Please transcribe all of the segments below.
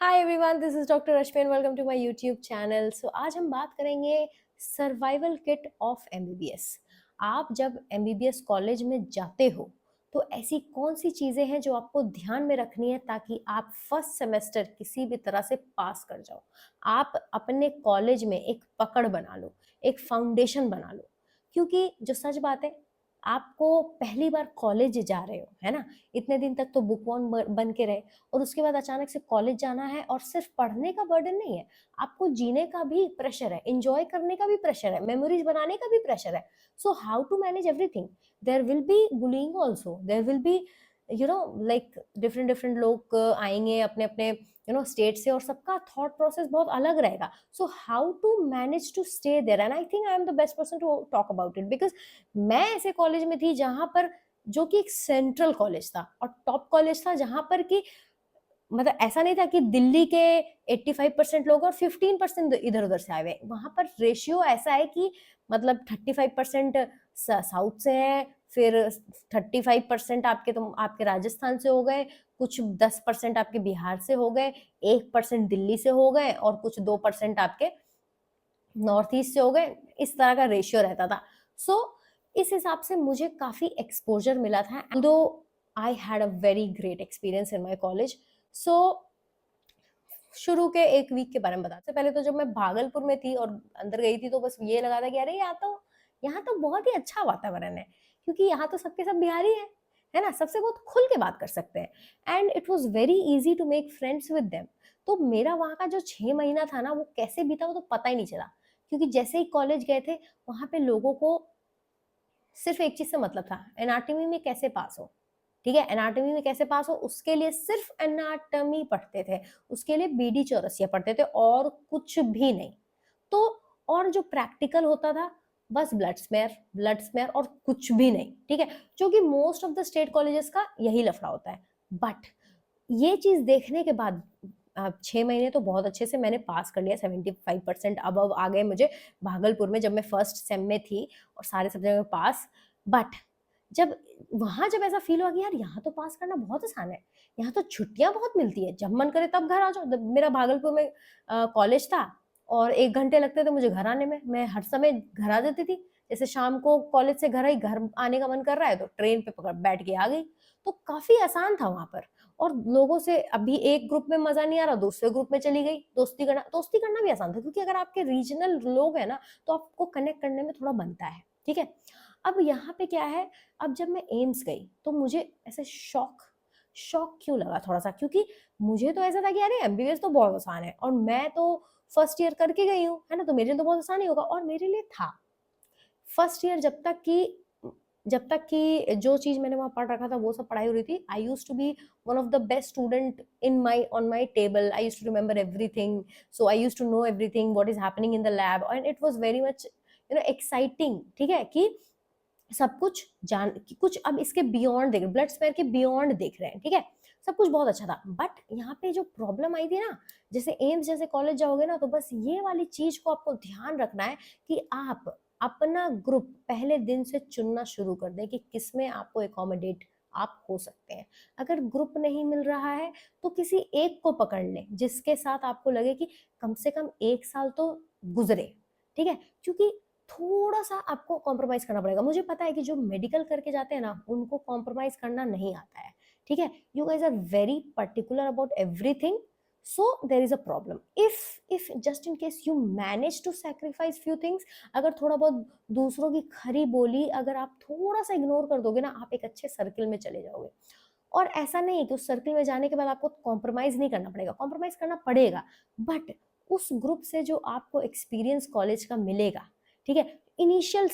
Hi everyone, this is doctor Rashmi and welcome to my YouTube channel. So आज हम बात करेंगे सर्वाइवल किट ऑफ एमबीबीएस। आप जब एमबीबीएस कॉलेज में जाते हो तो ऐसी कौन सी चीज़ें हैं जो आपको ध्यान में रखनी है ताकि आप फर्स्ट सेमेस्टर किसी भी तरह से पास कर जाओ। आप अपने कॉलेज में एक पकड़ बना लो, एक फाउंडेशन बना लो, क्योंकि जो सच बात है, आपको पहली बार कॉलेज जा रहे हो, है ना। इतने दिन तक तो बुकवर्म बन के रहे और उसके बाद अचानक से कॉलेज जाना है और सिर्फ पढ़ने का बर्डन नहीं है, आपको जीने का भी प्रेशर है, एंजॉय करने का भी प्रेशर है, मेमोरीज बनाने का भी प्रेशर है। So how to manage everything? There will be bullying also, there will be like different different लोग आएंगे अपने अपने स्टेट से, और सबका थॉट प्रोसेस बहुत अलग रहेगा। So how to manage to stay there, and I think I am the best person to talk about it, because मैं ऐसे कॉलेज में थी जहां पर, जो कि एक सेंट्रल कॉलेज था और टॉप कॉलेज था, जहां पर कि मतलब ऐसा नहीं था कि दिल्ली के 85% लोग और 15% इधर उधर से आए हुए। वहां पर रेशियो ऐसा है कि मतलब 35% साउथ से है, फिर 35% आपके राजस्थान से हो गए, कुछ 10% आपके बिहार से हो गए, 1% दिल्ली से हो गए और कुछ 2% आपके नॉर्थ ईस्ट से हो गए। इस तरह का रेशियो रहता था। सो इस हिसाब से मुझे काफी एक्सपोजर मिला था, though I had a very great experience in my college. So शुरू के एक वीक के बारे में बताते, पहले तो जब मैं भागलपुर में थी और अंदर गई थी तो बस ये लगा था कि अरे यहाँ तो बहुत ही अच्छा वातावरण है, क्योंकि यहाँ तो सबके सब बिहारी है ना, सबसे बहुत खुल के बात कर सकते हैं and it was very easy to make friends with them. तो मेरा वहाँ का जो 6 महीना था ना, वो कैसे बीता वो तो पता ही नहीं चला, क्योंकि जैसे ही कॉलेज गए थे वहां पे लोगों को सिर्फ एक चीज से मतलब था, एनाटॉमी में कैसे पास हो। ठीक है, एनाटॉमी में कैसे पास हो उसके लिए सिर्फ एनाटॉमी पढ़ते थे, उसके लिए बीडी चौरसिया पढ़ते थे और कुछ भी नहीं। तो और जो प्रैक्टिकल होता था, बस ब्लड स्मेयर और कुछ भी नहीं। ठीक है, जो कि most of the state colleges का यही लफड़ा होता है। बट ये चीज देखने के बाद 6 महीने तो बहुत अच्छे से मैंने पास कर लिया, 75% अब आ गए मुझे भागलपुर में, जब मैं फर्स्ट सेम में थी और सारे सब्जेक्ट में पास। बट जब जब ऐसा फील हुआ कि यार यहाँ तो पास करना बहुत आसान है, यहाँ तो छुट्टियां बहुत मिलती है, जब मन करे तब घर आ जाओ। मेरा भागलपुर में कॉलेज था और 1 घंटे लगते थे मुझे घर आने में, मैं हर समय घर आ जाती थी। जैसे शाम को कॉलेज से घर आई, घर आने का मन कर रहा है तो ट्रेन पे पकड़ बैठ के आ गई। तो काफी आसान था वहां पर। और लोगों से अभी एक ग्रुप में मजा नहीं आ रहा, दूसरे ग्रुप में चली गई, दोस्ती करना भी आसान था, क्योंकि अगर आपके रीजनल लोग हैं ना तो आपको कनेक्ट करने में थोड़ा बनता है। ठीक है, अब यहाँ पे क्या है, अब जब मैं एम्स गई तो मुझे ऐसे शॉक शॉक क्यों लगा थोड़ा सा, क्योंकि मुझे तो ऐसा था कि अरे एमबीबीएस तो बहुत आसान है और मैं तो फर्स्ट ईयर करके गई हूँ, है ना, तो मेरे लिए तो बहुत आसान ही होगा। और मेरे लिए था फर्स्ट ईयर, जब तक कि जो चीज मैंने वहां पढ़ रखा था वो सब पढ़ाई हो रही थी। I use to be one of the best student in my on my table, I use to remember everything, so I use to know everything what is happening in the lab, and it was very much exciting. ठीक है, कि सब कुछ जान कि कुछ अब इसके बियॉन्ड देख, ब्लड स्पेयर के बियॉन्ड देख रहे हैं। ठीक है, सब कुछ बहुत अच्छा था। बट यहाँ पे जो प्रॉब्लम आई थी ना, जैसे एम्स जैसे कॉलेज जाओगे ना, तो बस ये वाली चीज को आपको ध्यान रखना है कि आप अपना ग्रुप पहले दिन से चुनना शुरू कर दें कि किसमें आपको एकोमोडेट आप हो सकते हैं। अगर ग्रुप नहीं मिल रहा है तो किसी एक को पकड़ लें जिसके साथ आपको लगे कि कम से कम 1 साल तो गुजरे। ठीक है, क्योंकि थोड़ा सा आपको कॉम्प्रोमाइज करना पड़ेगा। मुझे पता है कि जो मेडिकल करके जाते हैं ना, उनको कॉम्प्रोमाइज करना नहीं आता है। ठीक है, you guys are very particular about everything, so there is a problem if just in case you manage to sacrifice few things। अगर थोड़ा बहुत दूसरों की खरी बोली अगर आप थोड़ा सा इग्नोर कर दोगे ना, आप एक अच्छे सर्किल में चले जाओगे। और ऐसा नहीं है कि उस सर्किल में जाने के बाद आपको कॉम्प्रोमाइज नहीं करना पड़ेगा, कॉम्प्रोमाइज करना पड़ेगा, बट उस ग्रुप से जो आपको एक्सपीरियंस कॉलेज का मिलेगा। ठीक है, इनिशियल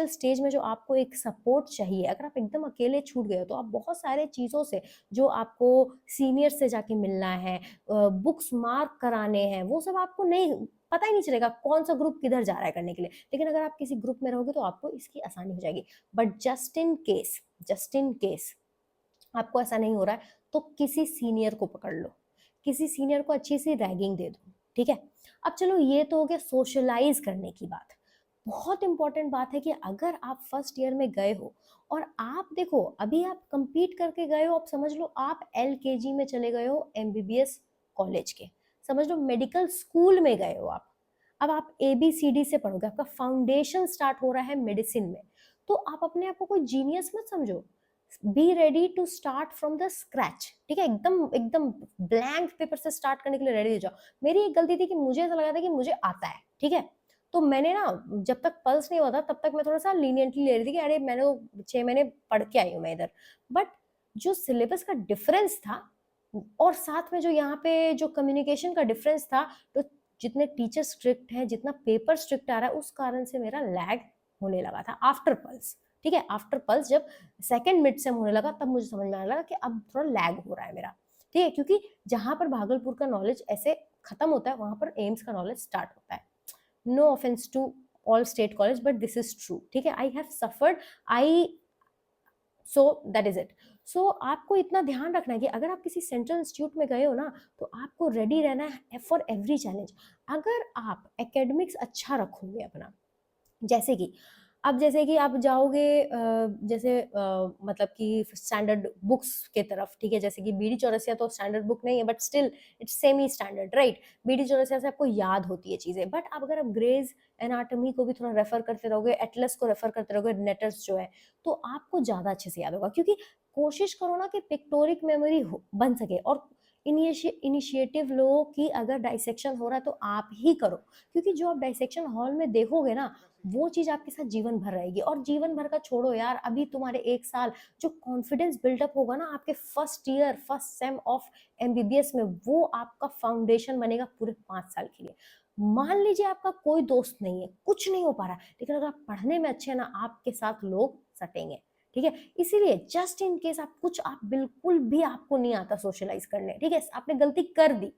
स्टेज में जो आपको एक सपोर्ट चाहिए, अगर आप एकदम अकेले छूट गए हो तो आप बहुत सारे चीज़ों से, जो आपको सीनियर से जाके मिलना है, बुक्स मार्क कराने हैं, वो सब आपको नहीं पता ही नहीं चलेगा कौन सा ग्रुप किधर जा रहा है करने के लिए। लेकिन अगर आप किसी ग्रुप में रहोगे तो आपको इसकी आसानी हो जाएगी। बट जस्ट इन केस आपको ऐसा नहीं हो रहा है तो किसी सीनियर को पकड़ लो, किसी सीनियर को अच्छी सी रैगिंग दे दो। ठीक है, अब चलो ये तो हो गया सोशलाइज करने की बात। बहुत इंपॉर्टेंट बात है कि अगर आप फर्स्ट ईयर में गए हो और आप देखो अभी आप कंपीट करके गए हो, आप समझ लो आप एलकेजी में चले गए हो एमबीबीएस कॉलेज के, समझ लो मेडिकल स्कूल में गए हो आप। अब आप ABCD से पढ़ोगे, आपका फाउंडेशन स्टार्ट हो रहा है मेडिसिन में। तो आप अपने आप को कोई जीनियस मत समझो, be ready to start from the scratch, ठीक है, एकदम एकदम ब्लैंक पेपर से स्टार्ट करने के लिए रेडी हो जाओ। मेरी एक गलती थी कि मुझे ऐसा लगा था कि मुझे आता है, ठीक है, तो मैंने ना जब तक पल्स नहीं हुआ था तब तक मैं थोड़ा सा लीनियंटली ले रही थी कि अरे मैंने तो 6 महीने पढ़ के आई हूँ मैं इधर। बट जो सिलेबस का डिफरेंस था और साथ में जो यहाँ पे जो कम्युनिकेशन का डिफरेंस था, तो जितने टीचर स्ट्रिक्ट हैं, जितना पेपर स्ट्रिक्ट आ रहा है, उस कारण से मेरा लैग होने लगा था आफ्टर पल्स, ठीक है। आफ्टर पल्स जब सेकंड मिड सेम होने लगा तब मुझे समझ में आने लगा कि अब थोड़ा लैग हो रहा है मेरा, ठीक है, क्योंकि जहां पर भागलपुर का नॉलेज ऐसे खत्म होता है वहां पर एम्स का नॉलेज स्टार्ट होता है। No offence to all state college but this is true, ठीक है, I have suffered, I so that is it. So आपको इतना ध्यान रखना है कि अगर आप किसी सेंट्रल इंस्टीट्यूट में गए हो ना, तो आपको रेडी रहना है फॉर एवरी चैलेंज। अगर आप एकेडमिक्स अच्छा रखोगे अपना, जैसे कि आप जाओगे जैसे मतलब कि स्टैंडर्ड बुक्स के तरफ, ठीक है, जैसे कि बीडी चौरसिया तो स्टैंडर्ड बुक नहीं है but still it's semi standard, right. BD Chaurasia से आपको याद होती है चीजें, बट अब अगर आप ग्रेज एनाटॉमी को भी थोड़ा रेफर करते रहोगे, एटलस को रेफर करते रहोगे, नेटर्स जो है, तो आपको ज्यादा अच्छे से याद होगा। क्योंकि कोशिश करो ना कि पिक्टोरिक मेमोरी बन सके, और इनिशिएटिव लो कि अगर डाइसेक्शन हो रहा है तो आप ही करो, क्योंकि जो आप डाइसेक्शन हॉल में देखोगे ना, वो चीज आपके साथ जीवन भर रहेगी। और जीवन भर का छोड़ो यार, अभी तुम्हारे 1 साल जो कॉन्फिडेंस बिल्डअप होगा ना आपके first year first sem of MBBS में, वो आपका फाउंडेशन बनेगा पूरे 5 साल के लिए। मान लीजिए आपका कोई दोस्त नहीं है, कुछ नहीं हो पा रहा, लेकिन अगर आप पढ़ने में अच्छे हैं ना, आपके साथ लोग सटेंगे, ठीक है। इसीलिए जस्ट इन केस आप बिल्कुल भी आपको नहीं आता सोशलाइज करने, ठीक है, आपने गलती कर दी,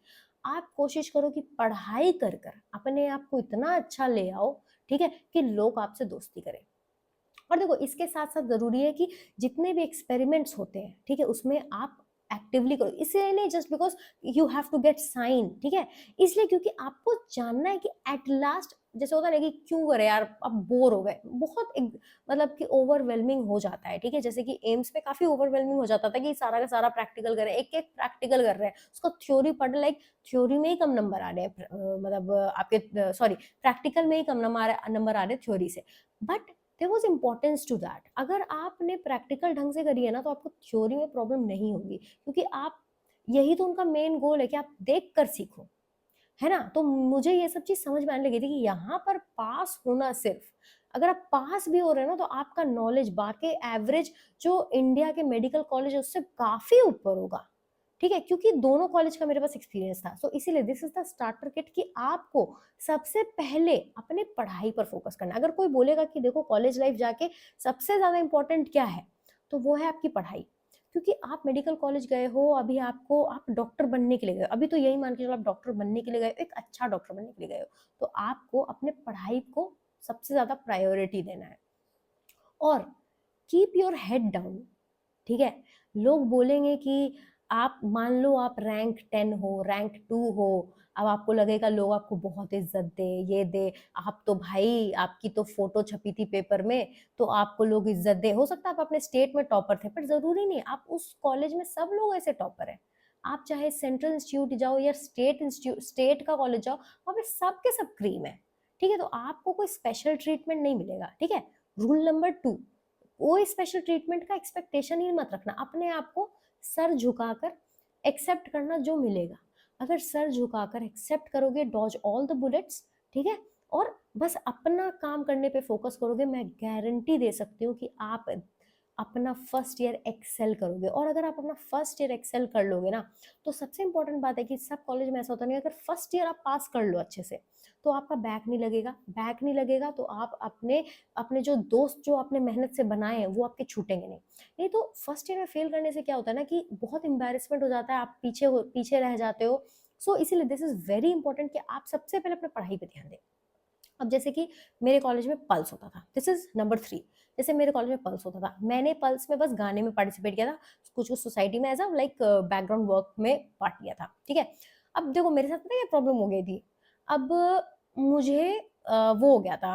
आप कोशिश करो कि पढ़ाई कर कर अपने आप को इतना अच्छा ले आओ, ठीक है, कि लोग आपसे दोस्ती करें। और देखो इसके साथ साथ जरूरी है कि जितने भी एक्सपेरिमेंट्स होते हैं, ठीक है, उसमें आप एक्टिवली करो, इसलिए नहीं just because you have to get sign, ठीक है, इसलिए क्योंकि आपको जानना है कि एट लास्ट, जैसे होता है ना कि क्यों करे यार, अब बोर हो गए, बहुत मतलब कि ओवरवेलमिंग हो जाता है, ठीक है, जैसे कि एम्स में काफी ओवरवेलमिंग हो जाता था कि सारा का सारा प्रैक्टिकल कर रहे हैं, एक एक प्रैक्टिकल कर रहे हैं, उसका थ्योरी पढ़, लाइक थ्योरी में ही कम नंबर आ रहे हैं, मतलब आपके सॉरी प्रैक्टिकल में ही कम नंबर आ रहे हैं थ्योरी से। But there was importance to that, अगर आपने प्रैक्टिकल ढंग से करी है ना, तो आपको थ्योरी में प्रॉब्लम नहीं होगी, क्योंकि आप, यही तो उनका मेन गोल है कि आप देख कर सीखो, है ना। तो मुझे ये सब चीज समझ में आने लगी थी कि यहाँ पर पास होना सिर्फ, अगर आप पास भी हो रहे हो ना, तो आपका नॉलेज बाकी एवरेज जो इंडिया के मेडिकल कॉलेज है उससे काफी ऊपर होगा, ठीक है, क्योंकि दोनों कॉलेज का मेरे पास एक्सपीरियंस था। सो इसीलिए this is the starter kit कि आपको सबसे पहले अपने पढ़ाई पर फोकस करना। अगर कोई बोलेगा कि देखो कॉलेज लाइफ जाके सबसे ज्यादा इंपॉर्टेंट क्या है, तो वो है आपकी पढ़ाई। क्योंकि आप मेडिकल कॉलेज गए हो, अभी आपको, आप डॉक्टर बनने के लिए गए हो, अभी तो यही मान के चलो आप डॉक्टर बनने के लिए गए हो, एक अच्छा डॉक्टर बनने के लिए गए हो, तो आपको अपने पढ़ाई को सबसे ज्यादा प्रायोरिटी देना है। और कीप योर हेड डाउन, ठीक है। लोग बोलेंगे कि आप मान लो आप रैंक 10 हो, रैंक 2 हो, अब आपको लगेगा लोग आपको बहुत इज्जत दे, ये दे, आप तो भाई आपकी तो फोटो छपी थी पेपर में तो आपको लोग इज्जत दे, हो सकता है आप अपने स्टेट में टॉपर थे, पर जरूरी नहीं, आप उस कॉलेज में सब लोग ऐसे टॉपर है। आप चाहे सेंट्रल इंस्टीट्यूट जाओ या स्टेट इंस्टीट्यूट, स्टेट का कॉलेज जाओ, वहां पे सबके सब क्रीम है, ठीक है, तो आपको कोई स्पेशल ट्रीटमेंट नहीं मिलेगा, ठीक है। रूल नंबर 2, कोई स्पेशल ट्रीटमेंट का एक्सपेक्टेशन ही मत रखना, अपने आप को सर झुकाकर एक्सेप्ट करना जो मिलेगा। अगर सर झुकाकर एक्सेप्ट करोगे, डॉज ऑल द बुलेट्स, ठीक है, और बस अपना काम करने पे फोकस करोगे, मैं गारंटी दे सकती हूँ कि आप अपना फर्स्ट ईयर एक्सेल करोगे। और अगर आप अपना फर्स्ट ईयर एक्सेल कर लोगे ना, तो सबसे इंपॉर्टेंट बात है कि सब कॉलेज में ऐसा होता नहीं, अगर फर्स्ट ईयर आप पास कर लो अच्छे से, तो आपका बैक नहीं लगेगा, बैक नहीं लगेगा तो आप अपने अपने जो दोस्त जो आपने मेहनत से बनाए हैं वो आपके छूटेंगे नहीं तो फर्स्ट ईयर में फेल करने से क्या होता है ना कि बहुत एम्बैरेसमेंट हो जाता है, आप पीछे रह जाते हो। सो इसीलिए दिस इज वेरी इंपॉर्टेंट कि आप सबसे पहले अपने पढ़ाई पे ध्यान दें। अब जैसे कि मेरे कॉलेज में पल्स होता था, दिस इज नंबर 3, जैसे मेरे कॉलेज में पल्स होता था, मैंने पल्स में बस गाने में पार्टिसिपेट किया था, कुछ कुछ सोसाइटी में as a like background work में पार्ट लिया था, ठीक है। अब देखो मेरे साथ पता है क्या प्रॉब्लम हो गई थी, अब मुझे वो हो गया था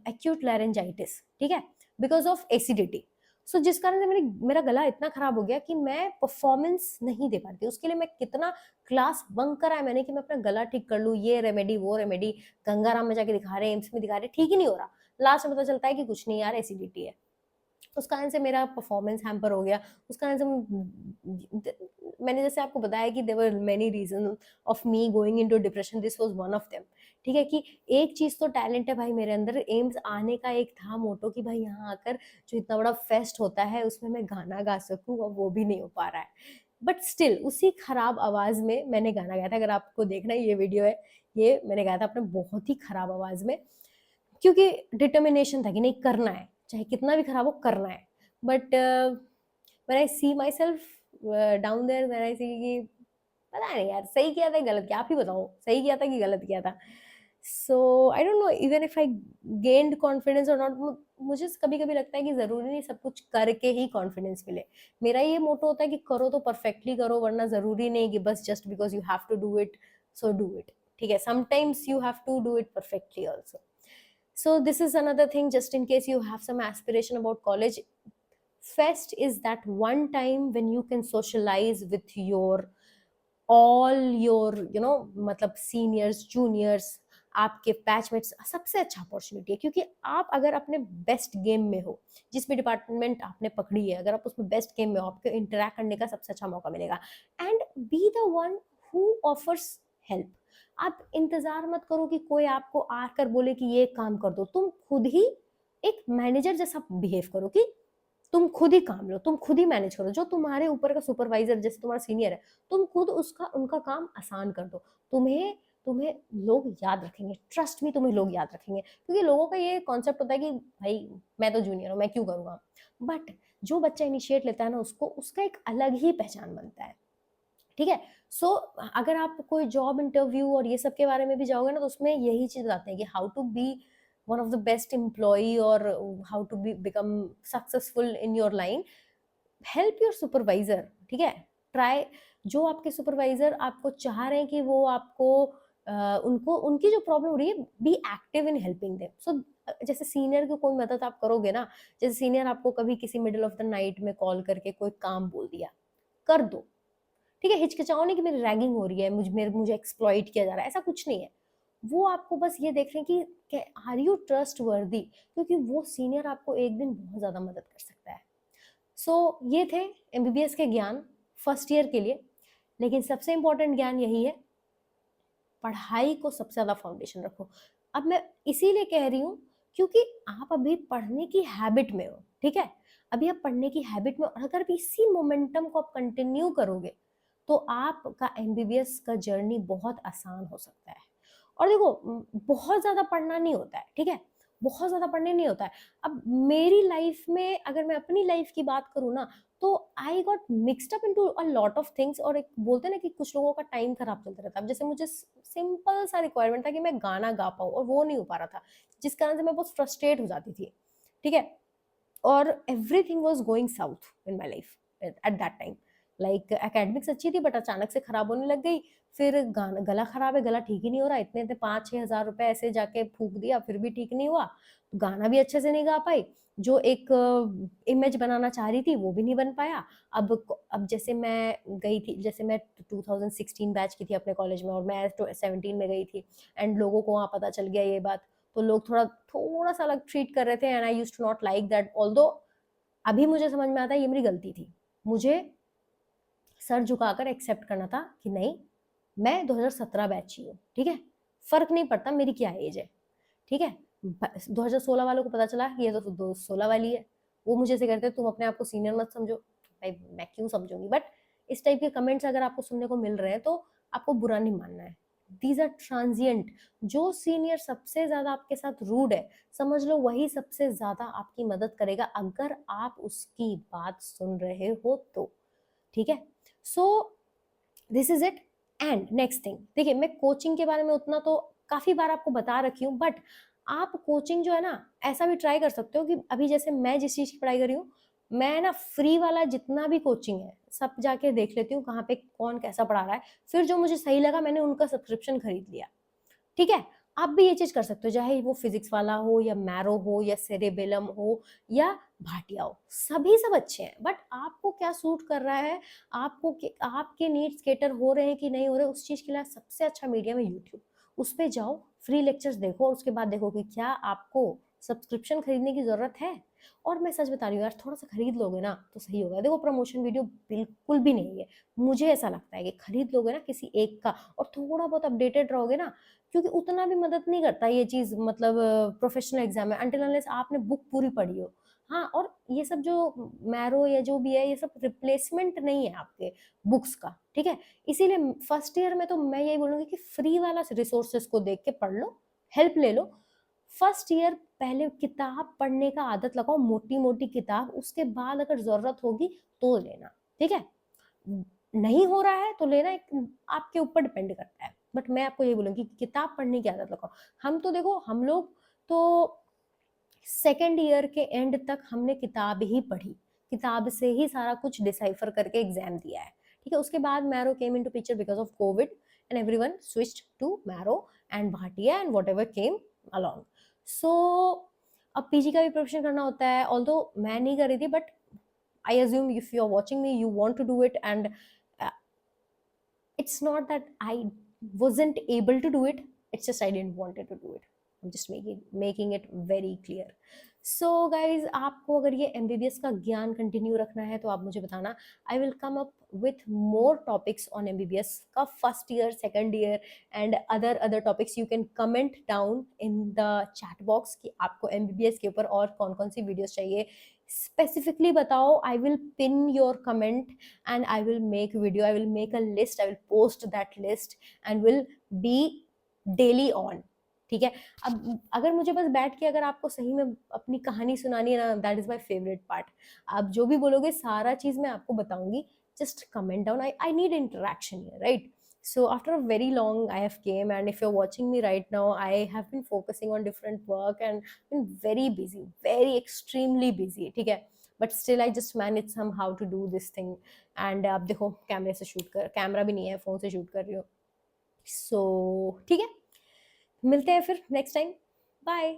एक्यूट लैरेंजाइटिस, ठीक है, बिकॉज ऑफ एसिडिटी। सो जिस कारण से मेरा गला इतना खराब हो गया कि मैं परफॉर्मेंस नहीं दे पाती। उसके लिए मैं कितना क्लास बंक करा है मैंने कि मैं अपना गला ठीक कर लूँ, ये रेमेडी वो रेमेडी, गंगाराम में जाके दिखा रहे हैं, एम्स में दिखा रहे हैं, ठीक ही नहीं हो रहा। लास्ट में पता चलता है कि कुछ नहीं यार, एसिडिटी है। उस कारण से मेरा परफॉर्मेंस हैम्पर हो गया। उस कारण से मैंने जैसे आपको बताया कि there were many reason of me going into depression, this was one of them. ठीक है, कि एक चीज तो टैलेंट है भाई मेरे अंदर, एम्स आने का एक था मोटो कि भाई यहाँ आकर जो इतना बड़ा फेस्ट होता है उसमें मैं गाना गा सकूं, और वो भी नहीं हो पा रहा है। बट स्टिल उसी खराब आवाज में मैंने गाना गाया था। अगर आपको देखना है, ये वीडियो है, ये मैंने गाया था अपने बहुत ही खराब आवाज में, क्योंकि डिटर्मिनेशन था कि नहीं करना है, चाहे कितना भी खराब हो करना है। But when I see myself down there, when I see कि पता नहीं यार सही किया था गलत किया, आप ही बताओ सही किया था कि गलत किया था। So I don't know even if I gained confidence और नॉट। मुझे कभी कभी लगता है कि जरूरी नहीं सब कुछ करके ही कॉन्फिडेंस मिले। मेरा ये मोटो होता है कि करो तो परफेक्टली करो, वरना जरूरी नहीं कि बस just because you have to do it so do it. ठीक है, sometimes you have to do it perfectly also. So this is another thing, just in case you have some aspiration about college. Fest is that one time when you can socialize with your all your मतलब seniors juniors, आपके batchmates. सबसे अच्छा opportunity है, क्योंकि आप अगर अपने best game में हो, जिस भी डिपार्टमेंट आपने पकड़ी है, अगर आप उसमें बेस्ट गेम में हो, आपको इंटरेक्ट करने का सबसे अच्छा मौका मिलेगा। And be the one who offers help. आप इंतजार मत करो कि कोई आपको आकर बोले कि ये काम कर दो, तुम खुद ही एक मैनेजर जैसा बिहेव करो कि तुम खुद ही काम लो, तुम खुद ही मैनेज करो। जो तुम्हारे ऊपर का सुपरवाइजर जैसे तुम्हारा सीनियर है, तुम खुद उसका उनका काम आसान कर दो। तुम्हें तुम्हें लोग याद रखेंगे, ट्रस्ट में तुम्हें लोग याद रखेंगे, क्योंकि लोगों का ये कॉन्सेप्ट होता है कि भाई मैं तो जूनियर हूँ, मैं क्यों करूँगा। बट जो बच्चा इनिशिएट लेता है ना, उसको उसका एक अलग ही पहचान बनता है। ठीक है, सो अगर आप कोई जॉब इंटरव्यू और ये सब के बारे में भी जाओगे ना, तो उसमें यही चीज आते हैं कि how to be one of the best employee, और how to be become successful in your line. Help your supervisor. ठीक है, ट्राई, जो आपके सुपरवाइजर आपको चाह रहे हैं कि वो आपको उनको उनकी जो प्रॉब्लम हो रही है, be active in helping them. So जैसे सीनियर की कोई मदद आप करोगे ना, जैसे सीनियर आपको कभी किसी मिडिल ऑफ द नाइट में कॉल करके कोई काम बोल दिया, कर दो। ठीक है, हिचकिचाओ नहीं कि मेरी रैगिंग हो रही है, मुझे एक्सप्लॉइट किया जा रहा है, ऐसा कुछ नहीं है। वो आपको बस ये देख रहे हैं कि आर यू ट्रस्ट वर्दी, क्योंकि वो सीनियर आपको एक दिन बहुत ज्यादा मदद कर सकता है। सो ये थे एमबीबीएस के ज्ञान फर्स्ट ईयर के लिए। लेकिन सबसे इंपॉर्टेंट ज्ञान यही है, पढ़ाई को सबसे ज्यादा फाउंडेशन रखो। अब मैं इसीलिए कह रही हूँ क्योंकि आप अभी पढ़ने की हैबिट में हो। ठीक है, अभी आप पढ़ने की हैबिट में, और अगर भी इसी मोमेंटम को आप कंटिन्यू करोगे तो आपका एमबीबीएस का जर्नी बहुत आसान हो सकता है। और देखो बहुत ज्यादा पढ़ना नहीं होता है। ठीक है, बहुत ज्यादा पढ़ने नहीं होता है। अब मेरी लाइफ में अगर मैं अपनी लाइफ की बात करूँ ना, तो I got mixed up into a lot of things. और एक बोलते ना कि कुछ लोगों का टाइम खराब चलता रहता है। अब जैसे मुझे सिंपल सा रिक्वायरमेंट था कि मैं गाना गा पाऊँ, और वो नहीं हो पा रहा था, जिस कारण से मैं बहुत फ्रस्ट्रेट हो जाती थी। ठीक है, और everything was going south in my life at that time. Like academics अच्छी थी, बट अचानक से खराब होने लग गई। फिर गाना, गला खराब है, गला ठीक ही नहीं हो रहा, इतने इतने 5-6 हज़ार रुपए ऐसे जाके फूक दिया, फिर भी ठीक नहीं हुआ। गाना भी अच्छे से नहीं गा पाई, जो एक इमेज बनाना चाह रही थी वो भी नहीं बन पाया। अब जैसे मैं गई थी, जैसे मैं 2016 बैच की थी अपने कॉलेज में, और मैं 17 में गई थी, एंड लोगों को वहाँ पता चल गया ये बात, तो लोग थोड़ा थोड़ा सा अलग ट्रीट कर रहे थे। And I used to not like that, although अभी मुझे समझ में आता है ये मेरी गलती थी। मुझे सर झुकाकर एक्सेप्ट करना था कि नहीं, मैं 2017 बैच ही हूँ। ठीक है, फर्क नहीं पड़ता मेरी क्या एज है। ठीक है, 2016 वालों को पता चला कि ये तो 2016 वाली है, वो मुझे से कहते तुम अपने आप को सीनियर मत समझो। भाई मैं क्यों समझूंगी, बट इस टाइप के कमेंट्स अगर आपको सुनने को मिल रहे हैं तो आपको बुरा नहीं मानना है। These are transient. जो सीनियर सबसे ज्यादा आपके साथ रूड है, समझ लो वही सबसे ज्यादा आपकी मदद करेगा, अगर आप उसकी बात सुन रहे हो तो। ठीक है, so this is it. And next thing, देखिए मैं कोचिंग के बारे में उतना तो काफी बार आपको बता रखी हूँ, बट आप कोचिंग जो है ना, ऐसा भी ट्राई कर सकते हो कि अभी जैसे मैं जिस चीज की पढ़ाई कर रही हूँ, मैं ना फ्री वाला जितना भी कोचिंग है सब जाके देख लेती हूँ, कहाँ पे कौन कैसा पढ़ा रहा है। फिर जो मुझे सही लगा मैंने उनका सब्सक्रिप्शन खरीद लिया। ठीक है, आप भी ये चीज कर सकते हो, चाहे वो फिजिक्स वाला हो या मैरो हो या सेरेबेलम हो या भाटिया हो, सभी सब अच्छे हैं, बट आपको क्या सूट कर रहा है, आपके नीड्स केटर हो रहे हैं कि नहीं हो रहे, उस चीज के लिए सबसे अच्छा मीडियम है यूट्यूब। उस पे जाओ, फ्री लेक्चर्स देखो और उसके बाद देखो कि क्या आपको सब्सक्रिप्शन खरीदने की जरूरत है। और मैं सच बता रही हूँ यार, थोड़ा सा खरीद लोगे ना तो सही होगा। देखो प्रमोशन वीडियो बिल्कुल भी नहीं है, मुझे ऐसा लगता है कि खरीद लोगे ना किसी एक का और थोड़ा बहुत अपडेटेड रहोगे ना, क्योंकि उतना भी मदद नहीं करता ये चीज, मतलब प्रोफेशनल एग्जाम है अनटिल अनलेस आपने बुक पूरी पढ़ी हो। हाँ, और ये सब जो मैरो या जो भी है, ये सब रिप्लेसमेंट नहीं है आपके बुक्स का, ठीक है। इसीलिए फर्स्ट ईयर में तो मैं यही बोलूंगी कि फ्री वाला रिसोर्सेस को देख के पढ़ लो, हेल्प ले लो। फर्स्ट ईयर पहले किताब पढ़ने का आदत लगाओ, मोटी मोटी किताब, उसके बाद अगर जरूरत होगी तो लेना, ठीक है। नहीं हो रहा है तो लेना एक आपके ऊपर डिपेंड करता है, बट मैं आपको ये बोलूंगी कि किताब पढ़ने की आदत लगाओ। हम तो देखो, हम लोग तो सेकेंड ईयर के एंड तक हमने किताब ही पढ़ी, किताब से ही सारा कुछ डिसाइफर करके एग्जाम दिया है, ठीक है। उसके बाद Marrow came into picture because of Covid and everyone switched to Marrow and Bhatia and whatever came along. So अब पीजी का भी प्रिपरेशन करना होता है, ऑल्दो मैं नहीं कर रही थी, but I assume if you're watching me, you want to do it, and uh, it's not that I wasn't able to do it. It's just I didn't wanted to do it. I'm just making it very clear. So guys, आपको अगर ये MBBS का ज्ञान continue रखना है तो आप मुझे बताना। I will come up with more topics on MBBS का first year, second year and other topics. You can comment down in the chat box कि आपको MBBS के ऊपर और कौन कौन सी वीडियोस चाहिए, स्पेसिफिकली बताओ। I will pin your comment and I will make video, I will make a list, I will post that list and will be daily on, ठीक है। अब अगर मुझे बस बैठ के अगर आपको सही में अपनी कहानी सुनानी है ना, that is my favourite part. आप जो भी बोलोगे सारा चीज मैं आपको बताऊंगी, just comment down, I need interaction here, right? So after a very long I have came, and if you're watching me right now, I have been focusing on different work and been very busy, very extremely busy, ठीक है। But still I just manage somehow to do this thing. And आप देखो कैमरे से shoot कर, camera भी नहीं है, फोन से शूट कर रही हूँ। सो ठीक है, मिलते हैं फिर नेक्स्ट टाइम, बाय।